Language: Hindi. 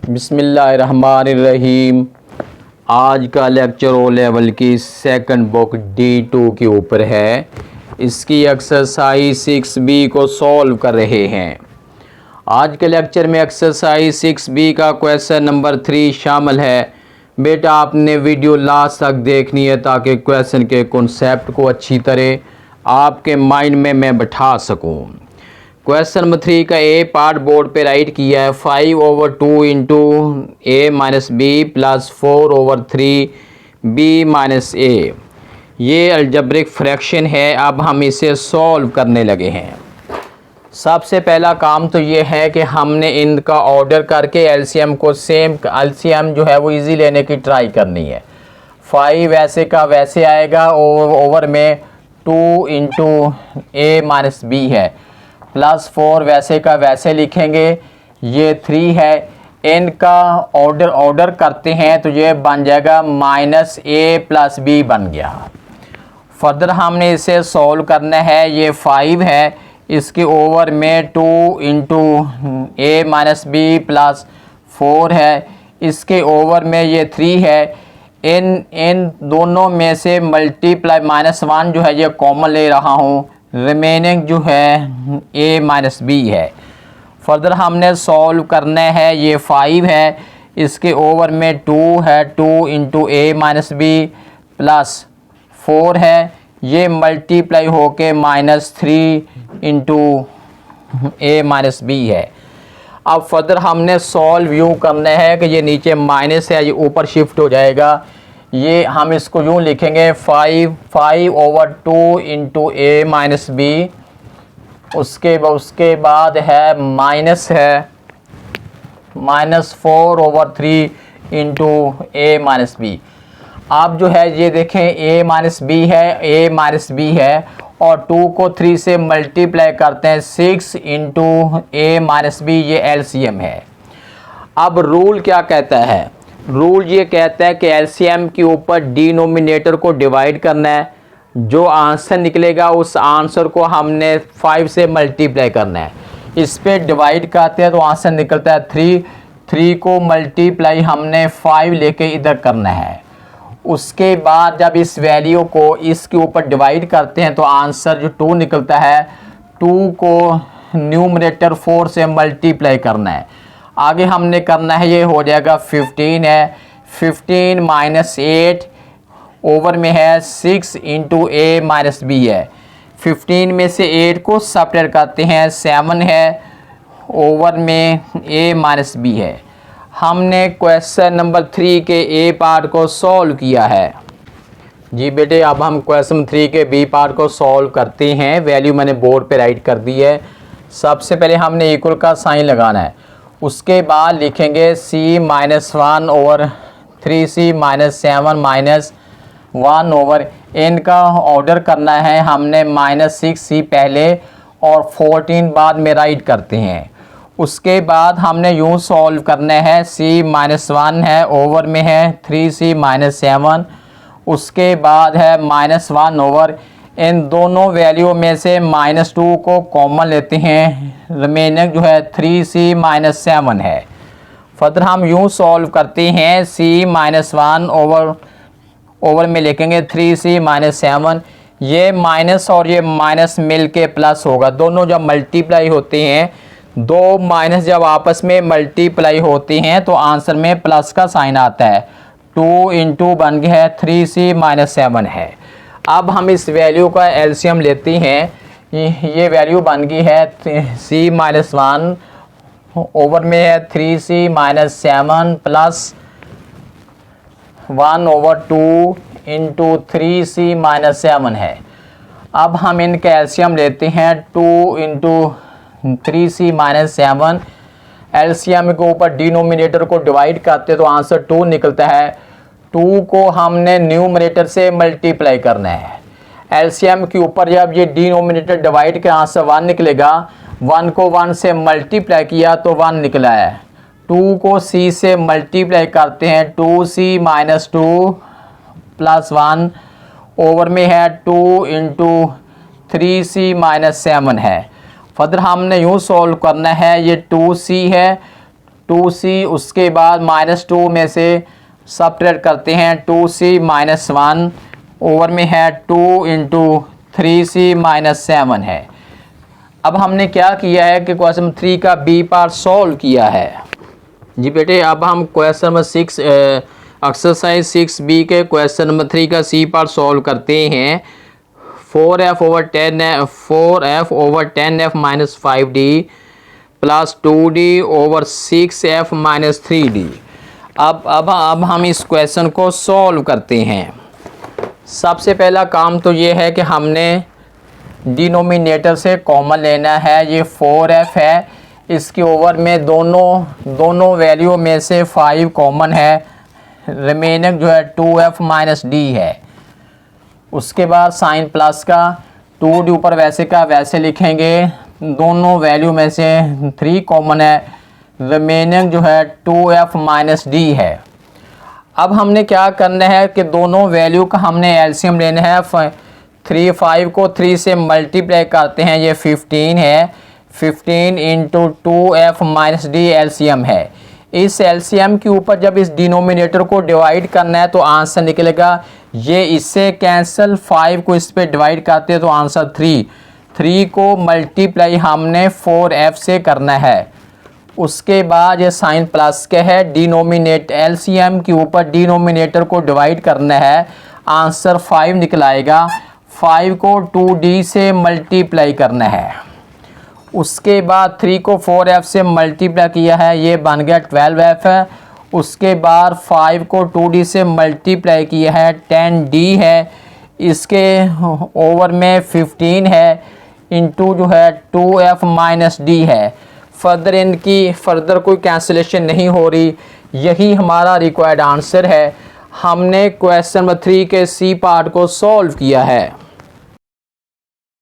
बिस्मिल्लाहिर्रहमानिर्रहीम। आज का लेक्चर ओ लेवल की सेकंड बुक D2 के ऊपर है। इसकी एक्सरसाइज 6B को सॉल्व कर रहे हैं। आज के लेक्चर में एक्सरसाइज 6B का क्वेश्चन नंबर 3 शामिल है। बेटा आपने वीडियो लास्ट तक देखनी है ताकि क्वेश्चन के कॉन्सेप्ट को अच्छी तरह आपके माइंड में मैं बैठा सकूं। क्वेश्चन नंबर 3 का ए पार्ट बोर्ड पे राइट किया है 5/2 into A minus B plus 4/3 B minus A. ये अलजेब्रिक फ्रैक्शन है। अब हम इसे सॉल्व करने लगे हैं। सबसे पहला काम तो ये है कि हमने इनका ऑर्डर करके एलसीएम को सेम एलसीएम जो है वो इजी लेने की ट्राई करनी है। 5 वैसे का वैसे आएगा ओवर में 2 इंटू ए माइनस बी है प्लस 4 वैसे का वैसे लिखेंगे। ये 3 है। इनका ऑर्डर करते हैं तो ये बन जाएगा माइनस ए प्लस बी बन गया। फर्दर हमने इसे सॉल्व करना है। ये 5 है, इसके ओवर में 2 into A minus B plus 4 है। इसके ओवर में ये 3 है। इन दोनों में से मल्टीप्लाई -1 जो है ये कॉमन ले रहा हूँ। रिमेनिंग जो है ए माइनस बी है। फर्दर हमने सॉल्व करना है। ये 5 है, इसके ओवर में 2 है, 2 into A minus B plus 4 है। ये मल्टीप्लाई होके -3 इंटू ए माइनस बी है। अब फर्दर हमने सॉल्व यूँ करना है कि ये नीचे माइनस है, ये ऊपर शिफ्ट हो जाएगा। ये हम इसको यूँ लिखेंगे 5/2 इंटू ए माइनस बी। उसके बाद है माइनस है -4/3 इंटू ए माइनस बी। आप जो है ये देखें ए माइनस बी है और 2 को 3 से मल्टीप्लाई करते हैं 6 इंटू ए माइनस बी। ये एलसीएम है। अब रूल क्या कहता है? रूल ये कहता है कि एलसीएम के ऊपर डिनोमिनेटर को डिवाइड करना है। जो आंसर निकलेगा उस आंसर को हमने 5 से मल्टीप्लाई करना है। इस पे डिवाइड करते हैं तो आंसर निकलता है 3 को मल्टीप्लाई हमने 5 लेके इधर करना है। उसके बाद जब इस वैल्यू को इसके ऊपर डिवाइड करते हैं तो आंसर जो 2 निकलता है, 2 को न्यूमरेटर 4 से मल्टीप्लाई करना है। आगे हमने करना है, ये हो जाएगा 15 है। 15 माइनस 8 ओवर में है 6 इंटू ए माइनस बी है। 15 में से 8 को सब्ट्रैक्ट करते हैं 7 है, ओवर में ए माइनस बी है। हमने क्वेश्चन नंबर 3 के ए पार्ट को सॉल्व किया है। जी बेटे, अब हम क्वेश्चन 3 के बी पार्ट को सॉल्व करते हैं। वैल्यू मैंने बोर्ड पे राइट कर दी है। सबसे पहले हमने इक्वल का साइन लगाना है। उसके बाद लिखेंगे C-1/3C -7 इनका ऑर्डर करना है हमने -6C पहले और 14 बाद में राइट करते हैं। उसके बाद हमने यूँ सॉल्व करना है। C-1 है, ओवर में है 3C -7। उसके बाद है -1 इन दोनों वैल्यू में से -2 को कॉमन लेते हैं। रिमेनिंग जो है 3C -7 है। फर्दर हम यूँ सॉल्व करते हैं। C-1 ओवर में लिखेंगे 3C -7। ये माइनस और ये माइनस मिल के प्लस होगा। दोनों जब मल्टीप्लाई होते हैं, दो माइनस जब आपस में मल्टीप्लाई होती हैं तो आंसर में प्लस का साइन आता है। 2 इंटू बन गया है 3C -7 है। अब हम इस वैल्यू का एलसीएम लेते हैं। ये वैल्यू बन गई है C-1 ओवर में है 3C -7 प्लस 1/2 इंटू 3C -7 है। अब हम इनका एलसीएम लेते हैं 2 इंटू 3C -7। एलसीएम के ऊपर डिनोमिनेटर को डिवाइड करते तो आंसर 2 निकलता है। 2 को हमने न्यूमरेटर से मल्टीप्लाई करना है। एलसीएम के ऊपर जब ये डिनोमिनेटर डिवाइड के आंसर 1 निकलेगा। 1 को 1 से मल्टीप्लाई किया तो 1 निकला है। 2 को C से मल्टीप्लाई करते हैं 2C -2 प्लस 1 ओवर में है 2 इंटू 3C -7 है। फर्दर हमने यूँ सॉल्व करना है। ये 2C है, 2c, उसके बाद -2 में से सबट्रैक्ट करते हैं 2c - 1 ओवर में है 2 × 3c - 7 है। अब हमने क्या किया है कि क्वेश्चन 3 का बी पार्ट सॉल्व किया है। जी बेटे, अब हम क्वेश्चन नंबर 6 एक्सरसाइज 6b के क्वेश्चन नंबर 3 का सी पार्ट सॉल्व करते हैं। 4f / 10f - 5d plus 2d / 6f - 3d। अब हम इस क्वेश्चन को सॉल्व करते हैं। सबसे पहला काम तो ये है कि हमने डिनोमिनेटर से कॉमन लेना है। ये 4f है, इसके ओवर में दोनों वैल्यू में से 5 कॉमन है, रिमेनिंग जो है 2f - d है। उसके बाद साइन प्लस का 2d ऊपर वैसे का वैसे लिखेंगे, दोनों वैल्यू में से 3 कॉमन है, रिमेनिंग जो है 2f - d है। अब हमने क्या करना है कि दोनों वैल्यू का हमने एलसीएम लेना है। 5 को 3 से मल्टीप्लाई करते हैं, ये 15 है। 15 × 2f - d एलसीएम है। इस एलसीएम के ऊपर जब इस डिनोमिनेटर को डिवाइड करना है तो आंसर निकलेगा ये इससे कैंसिल। 5 को इस पे डिवाइड करते हैं तो आंसर 3 को मल्टीप्लाई हमने 4f से करना है। उसके बाद ये साइन प्लस के है, एलसीएम के ऊपर डिनोमिनेटर को डिवाइड करना है, आंसर 5 निकलाएगा। 5 को 2d से मल्टीप्लाई करना है। उसके बाद 3 को 4f से मल्टीप्लाई किया है, ये बन गया 12f है। उसके बाद 5 को 2d से मल्टीप्लाई किया है, 10d है। इसके ओवर में 15 है इंटू जो है 2f - d है। फर्दर कोई कैंसिलेशन नहीं हो रही, यही हमारा रिक्वायर्ड आंसर है। हमने क्वेश्चन नंबर 3 के सी पार्ट को सॉल्व किया है।